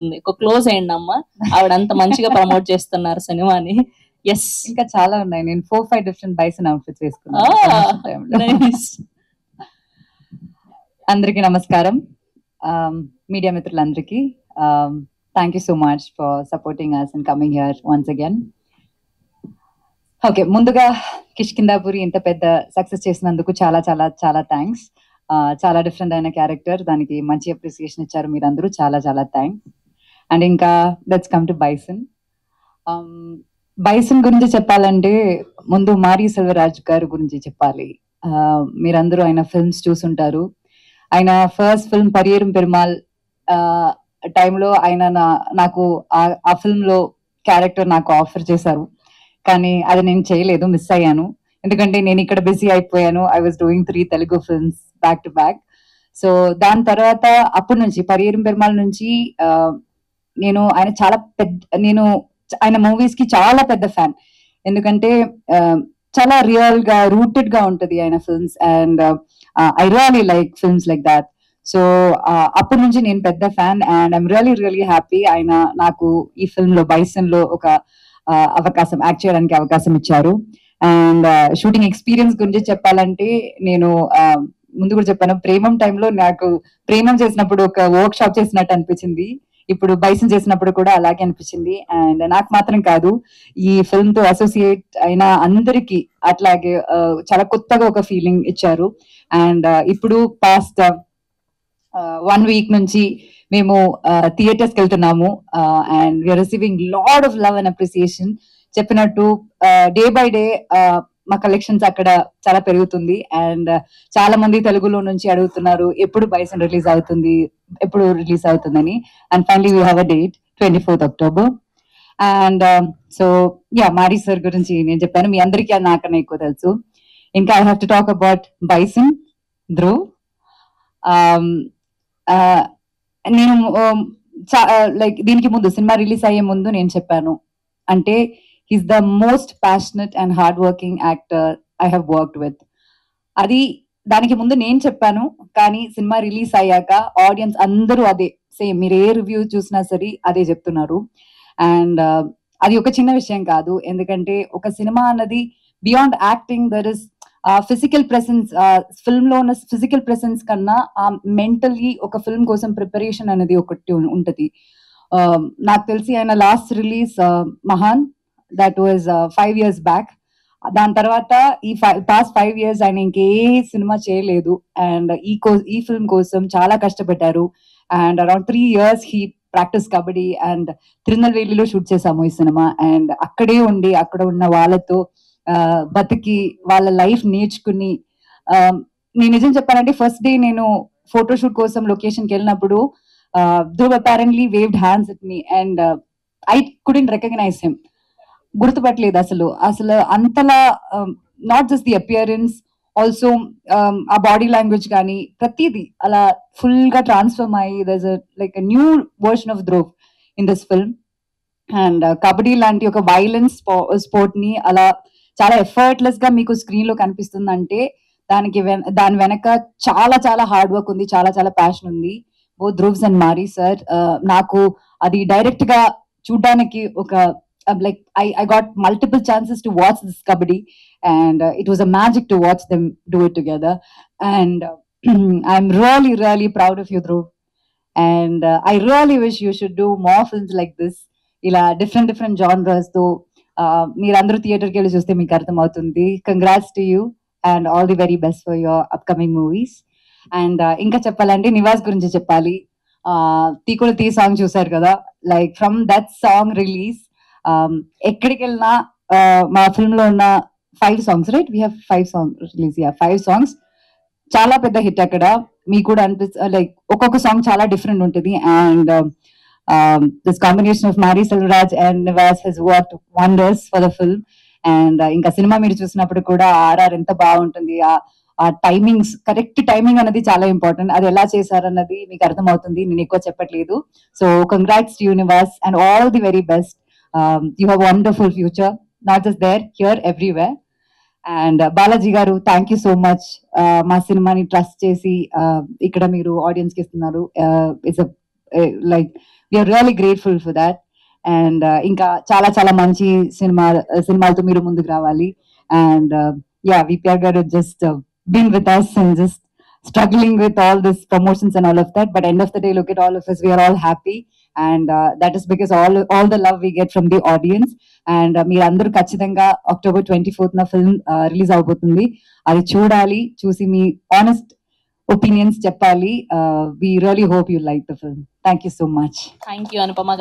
ఒక క్లోజ్ అయ్యండి అమ్మ, ఆవిడ అంత మంచిగా ప్రమోట్ చేస్తున్నారు సినిమాని. ఎస్, ఇంకా చాలా ఉన్నాయి. నేను 4-5 డిఫరెంట్ బైసన్ అవుట్ఫిట్స్ వేసుకున్నాను. అందరికీ నమస్కారం. మీడియా మిత్రులందరికీ thank you so much for supporting us and coming here once again. Okay, ముందుగా కిష్కిందాపురి ఇంత పెద్ద సక్సెస్ చేసినందుకు చాలా చాలా చాలా థ్యాంక్స్. చాలా డిఫరెంట్ అయిన క్యారెక్టర్, దానికి మంచి అప్రిసియేషన్ ఇచ్చారు మీరందరూ, చాలా చాలా థ్యాంక్స్. అండ్ ఇంకా let's come to bison. Bison గురించి చెప్పాలంటే ముందు మారీ సెల్వరాజ్ గారి గురించి చెప్పాలి. మీరందరూ ఆయన ఫిల్మ్స్ చూసుంటారు. ఆయన ఫస్ట్ ఫిల్మ్ పరియేరం పెరుమాల్ టైంలో ఆయన నాకు ఆ ఫిల్మ్ లో క్యారెక్టర్ నాకు ఆఫర్ చేశారు, కానీ అది నేను చేయలేదు, మిస్ అయ్యాను. ఎందుకంటే నేను ఇక్కడ బిజీ అయిపోయాను. I was doing 3 Telugu films back to back. So దాని తర్వాత అప్పటి నుంచి పరియేరం పెరుమాల్ నుంచి నేను ఆయన మూవీస్ కి చాలా పెద్ద ఫ్యాన్. ఎందుకంటే చాలా రియల్ గా రూటెడ్ గా ఉంటది ఆయన films, and I really like films like that. So అప్పటి నుంచి నేను పెద్ద fan, and I'm really happy ఆయన నాకు ఈ ఫిల్మ్ లో బైసన్ లో ఒక అవకాశం, యాక్ట్ చేయడానికి అవకాశం ఇచ్చారు. అండ్ షూటింగ్ ఎక్స్పీరియన్స్ గురించి చెప్పాలంటే నేను ముందు కూడా చెప్పాను, ప్రేమం టైంలో నాకు ప్రేమం చేసినప్పుడు ఒక వర్క్ షాప్ చేసినట్టు అనిపించింది, ఇప్పుడు బైసన్ చేసినప్పుడు కూడా అలాగే అనిపించింది. అండ్ నాకు మాత్రం కాదు, ఈ ఫిల్మ్ తో అసోసియేట్ అయిన అందరికి అట్లాగే చాలా కొత్తగా ఒక ఫీలింగ్ ఇచ్చారు. అండ్ ఇప్పుడు పాస్ట్ 1 వీక్ నుంచి మేము థియేటర్స్కి వెళ్తున్నాము, and we're receiving lot of love and appreciation. చెప్పినట్టు డే బై డే మా కలెక్షన్స్ అక్కడ చాలా పెరుగుతుంది. అండ్ చాలా మంది తెలుగులో నుంచి అడుగుతున్నారు ఎప్పుడు బైసన్ రిలీజ్ అవుతుందని. And finally we have a date 24th October. And so yeah, Mari sir గురించి నేను చెప్పాను, మీ అందరికీ నాకన్నా ఎక్కువ తెలుసు. ఇంకా I have to talk about Bison Dhruv. నేను లైక్ దీనికి ముందు సినిమా రిలీజ్ అయ్యే ముందు నేను చెప్పాను, అంటే he's the most passionate and hard working actor I have worked with. అది దానికి ముందు నేను చెప్పాను, కానీ సినిమా రిలీజ్ అయ్యాక ఆడియన్స్ అందరూ అదే సేమ్, మీరు ఏ రివ్యూ చూసినా సరే అదే చెప్తున్నారు. అండ్ అది ఒక చిన్న విషయం కాదు, ఎందుకంటే ఒక సినిమా అన్నది beyond acting there is physical presence. Film లో ఉన్న ఫిజికల్ ప్రెసెన్స్ కన్నా మెంటల్లీ ఒక ఫిల్మ్ కోసం ప్రిపరేషన్ అనేది ఒకటి ఉంటది. నాకు తెలిసి ఆయన last release Mahaan, that was 5 years back. దాని తర్వాత ఈ పాస్ట్ 5 years ఆయన ఇంకే సినిమా చేయలేదు. అండ్ ఈ ఫిల్మ్ కోసం చాలా కష్టపడ్డారు. And around 3 years he practice kabaddi, and తిరునల్వేలిలో షూట్ చేసాము ఈ సినిమా. అండ్ అక్కడే ఉండి అక్కడ ఉన్న వాళ్ళతో బతికి వాళ్ళ లైఫ్ నేర్చుకుని, నేను నిజం చెప్పాలంటే ఫస్ట్ డే నేను ఫోటోషూట్ కోసం లొకేషన్కి వెళ్ళినప్పుడు Dhruv apparently waved hands at me, and I couldn't recognise him. గుర్తుపట్టలేదు అసలు అంతలా, not just the appearance, also ఆ బాడీ లాంగ్వేజ్ కానీ ప్రతిదీ అలా ఫుల్ గా ట్రాన్స్ఫర్మ్ అయ్యి there's like a new version of Dhruv in this film. And kabaddi లాంటి ఒక వైలెన్స్ స్పోర్ట్ ని అలా చాలా ఎఫర్ట్లెస్ గా మీకు స్క్రీన్ లో కనిపిస్తుందంటే దాని వెనక చాలా చాలా హార్డ్ వర్క్ ఉంది, చాలా చాలా ప్యాషన్ ఉంది. బోత్ ధ్రువ్స్ అండ్ మారీ సార్, నాకు అది డైరెక్ట్ గా చూడడానికి ఒక like I got multiple chances to watch this kabaddi, and it was a magic to watch them do it together. And I'm really proud of you, Dhruv, and I really wish you should do more films like this, ila different genres తో మీరందరూ థియేటర్కి వెళ్ళి చూస్తే మీకు అర్థమవుతుంది. Congrats to you and all the very best for your upcoming movies. And ఇంకా చెప్పాలంటే నివాస్ గురించి చెప్పాలి. తీకుడు తీ సాంగ్ చూసారు కదా, like from that song release ఎక్కడికి వెళ్ళినా మా ఫిల్మ్ లో ఉన్న 5 songs, right, we have 5 songs release, 5 songs చాలా పెద్ద హిట్. అక్కడ మీకు కూడా లైక్ ఒక్కొక్క సాంగ్ చాలా డిఫరెంట్ ఉంటుంది. And this combination of Mari Selvaraj and Nivas has worked wonders for the film. And ఇంకా సినిమా మీరు చూసినప్పుడు కూడా ఆర్ఆర్ ఎంత బాగుంటుంది, ఆ టైమింగ్స్, కరెక్ట్ టైమింగ్ అనేది చాలా ఇంపార్టెంట్. అది ఎలా చేశారన్నది మీకు అర్థమవుతుంది, నేను ఎక్కువ చెప్పట్లేదు. So congrats to you Nivas and all the very best. You have a wonderful future, not just there, here, everywhere. And Balaji garu, thank you so much. మా సినిమాని ట్రస్ట్ చేసి ఇక్కడ మీరు ఆడియన్స్ కి ఇస్తున్నారు. It's a like we're really grateful for that. And ఇంకా చాలా చాలా మంచి సినిమాలతో మీరు ముందుకు రావాలి. అండ్ విపిఆర్ గారు just been with us and just struggling with all this promotions and all of that, but end of the day, look at all of us, we are all happy, and that is because all the love we get from the audience. And మీరందరూ ఖచ్చితంగా October 24th నా film release అవబోతుంది. అది చూడాలి, చూసి మీ honest opinions చెప్పాలి. We really hope you like the film. Thank you so much. Thank you Anupama